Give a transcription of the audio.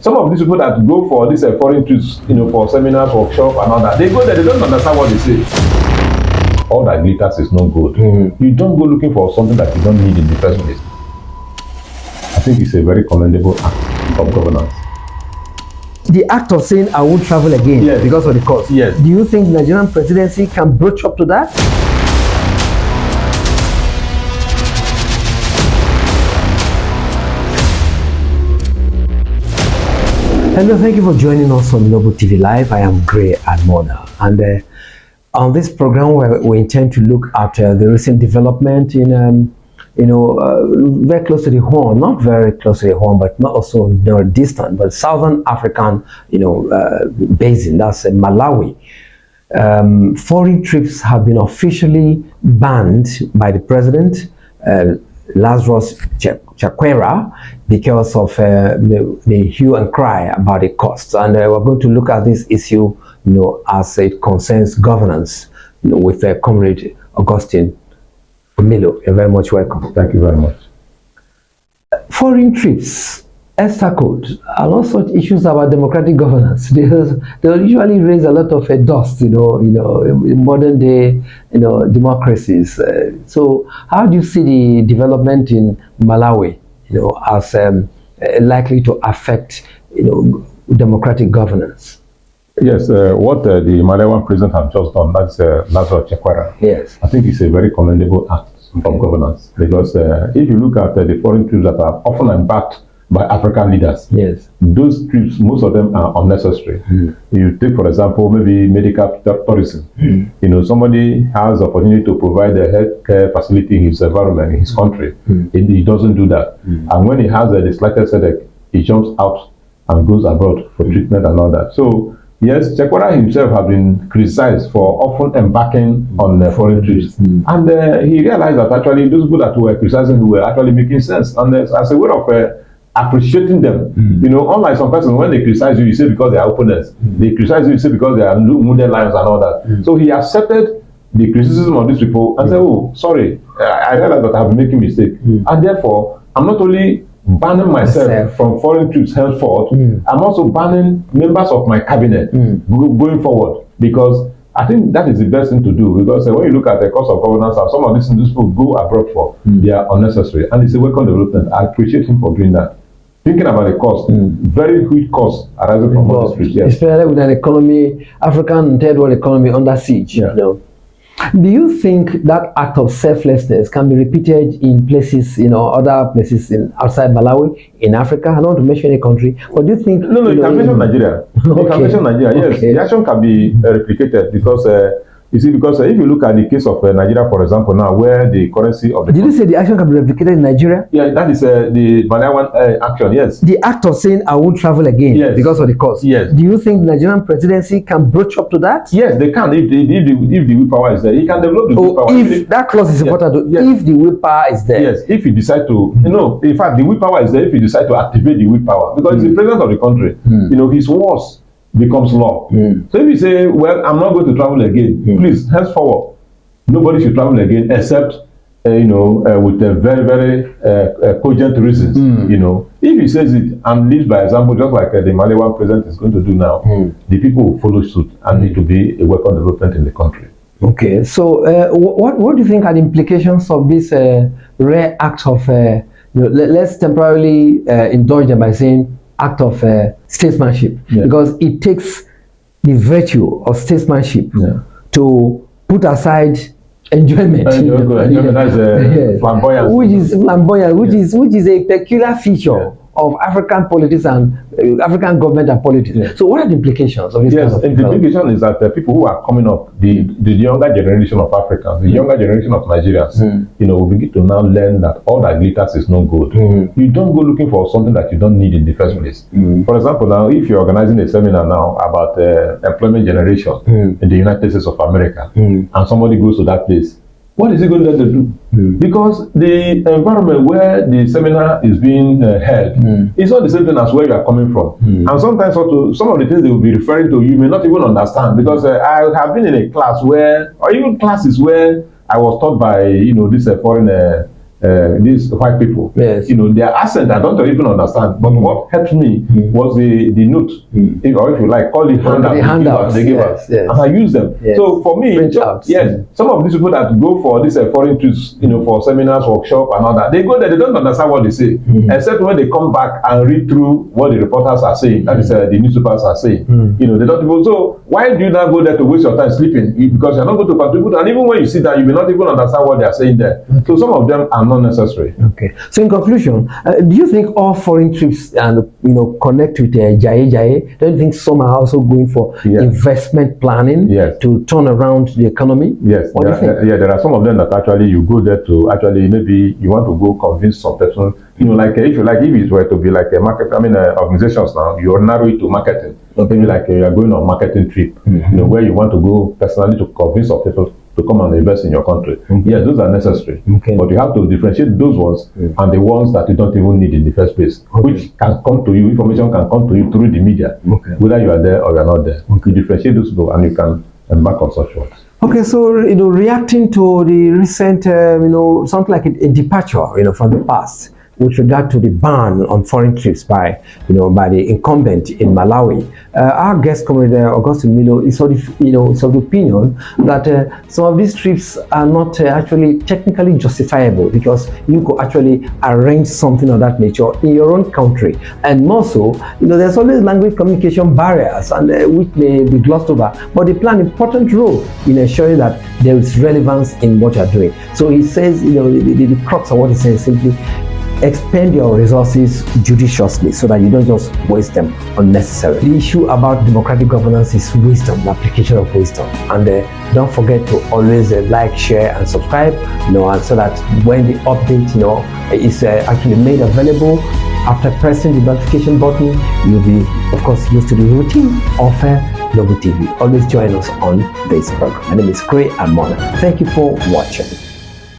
some of these people that go for these foreign trips, for seminars, workshops, and all that, they go there, they don't understand what they say. All that glitters is not good. You don't go looking for something that you don't need in the first place. I think it's a very commendable act of governance. The act of saying I won't travel again because of the cost. Yes. Do you think the Nigerian presidency can broach up to that? Hello, thank you for joining us on Noble TV Live. I am Gray Admona, and on this program we intend to look at the recent development in very close to the Horn, not very close to the Horn, but not also very distant, but Southern African, basin, that's Malawi. Foreign trips have been officially banned by the president, Lazarus Chakwera, because of the hue and cry about the costs. And we're going to look at this issue, as it concerns governance, with Comrade Augustine Milo. You're very much welcome. Thank you very much. Foreign trips, ESTA code, and all such issues about democratic governance, they'll usually raise a lot of dust, in modern day, democracies. So how do you see the development in Malawi, as likely to affect, democratic governance? Yes, what the Malawian president has just done, that's Lazarus Chakwera. Yes. I think it's a very commendable act of governance, because if you look at the foreign trips that are often backed by African leaders, yes, those trips, most of them are unnecessary. You take, for example, maybe medical tourism. Somebody has the opportunity to provide a healthcare facility in his environment, in his country. He doesn't do that. And when he has the slightest headache, he jumps out and goes abroad for treatment and all that. So yes, Chakwera himself has been criticized for often embarking on foreign trips. And he realized that actually those people that were criticizing him were actually making sense. And as a way of appreciating them, unlike some persons, when they criticize you say because they are opponents. They criticize you say because they are modern lions and all that. So he accepted the criticism of these people and said, oh, sorry, I realize that I have been making mistake. And therefore, I'm not only banning myself from foreign trips henceforth, I'm also banning members of my cabinet going forward, because I think that is the best thing to do, because when you look at the cost of governance and some of these things people go abroad for, they are unnecessary, and it's a welcome development. I appreciate him for doing that. Thinking about the cost, very huge costs arising from all these trips. Yes. Especially with an economy, African third world economy under siege. Do you think that act of selflessness can be repeated in places, other places outside Malawi, in Africa? I don't want to mention any country, but do you think... No, you can mention Nigeria. You can mention Nigeria, yes. Okay. The action can be replicated, because if you look at the case of Nigeria, for example, now, where the currency of the... Did you say the action can be replicated in Nigeria? Yeah, that is the Malawian action, yes. The act of saying I won't travel again because of the cost. Yes. Do you think the Nigerian presidency can broach up to that? Yes, they can. If the willpower is there, he can develop the willpower. If that clause is important, if the willpower is there. Yes, if he decide to, in fact, the willpower is there if he decide to activate the willpower, because he's the president of the country. His words becomes law. So if you say, well, I'm not going to travel again, please, henceforward, nobody should travel again except, with a very, very cogent reasons. If he says it and leads by example, just like the Malawian president is going to do now, the people will follow suit, and it will be a welcome development in the country. Okay, so what do you think are the implications of this rare act of, let's temporarily indulge them by saying, act of statesmanship, because it takes the virtue of statesmanship to put aside enjoyment, flamboyance, which is flamboyant, which is a peculiar feature of African politics and African government and politics. So what are the implications of this? Yes, and the implication is that people who are coming up, the younger generation of Africans, the younger generation of Nigerians, will begin to now learn that all that glitters is no good. You don't go looking for something that you don't need in the first place. For example, now, if you're organizing a seminar now about employment generation in the United States of America, and somebody goes to that place, what is he going to do? Because the environment where the seminar is being held is not the same thing as where you are coming from. And sometimes also, some of the things they will be referring to, you may not even understand. Because I have been in a class where, or even classes where I was taught by, this foreign these white people. Yes. Their accent I don't even understand. But what helped me was the note, or if you like, call it handouts they give us, and I use them. Yes. So for me, some of these people that go for these foreign trips, for seminars, workshop, and all that, they go there, they don't understand what they say, except when they come back and read through what the reporters are saying, that is the newspapers are saying. They don't even. So why do you not go there to waste your time sleeping? Because you're not going to contribute, and even when you sit down, you may not even understand what they are saying there. So some of them are not necessary. Okay. So in conclusion, do you think all foreign trips and connect with Jaye Jaye? Don't you think some are also going for investment planning to turn around the economy? Yes. What do you think? There are some of them that actually you go there to actually maybe you want to go convince some person. Like if it were to be like a market, organizations now, you narrow it to marketing. Maybe like you are going on a marketing trip, where you want to go personally to convince some people to come and invest in your country. Yes, those are necessary. But you have to differentiate those ones and the ones that you don't even need in the first place, which can come to you, information can come to you through the media, whether you are there or you are not there. You differentiate those two and you can embark on such ones. Okay, so reacting to the recent, something like a departure, from the past, with regard to the ban on foreign trips by the incumbent in Malawi, our guest comrade Augustine Milo is of the opinion that some of these trips are not actually technically justifiable, because you could actually arrange something of that nature in your own country, and more so, there's always language communication barriers, and which may be glossed over, but they play an important role in ensuring that there is relevance in what you're doing. So he says, the crux of what he says is simply expend your resources judiciously so that you don't just waste them unnecessarily. The issue about democratic governance is wisdom, the application of wisdom. And don't forget to always like, share, and subscribe, and so that when the update, is actually made available, after pressing the notification button, you'll be, of course, used to the routine of Global TV. Always join us on this program. My name is Gray and Mona. Thank you for watching.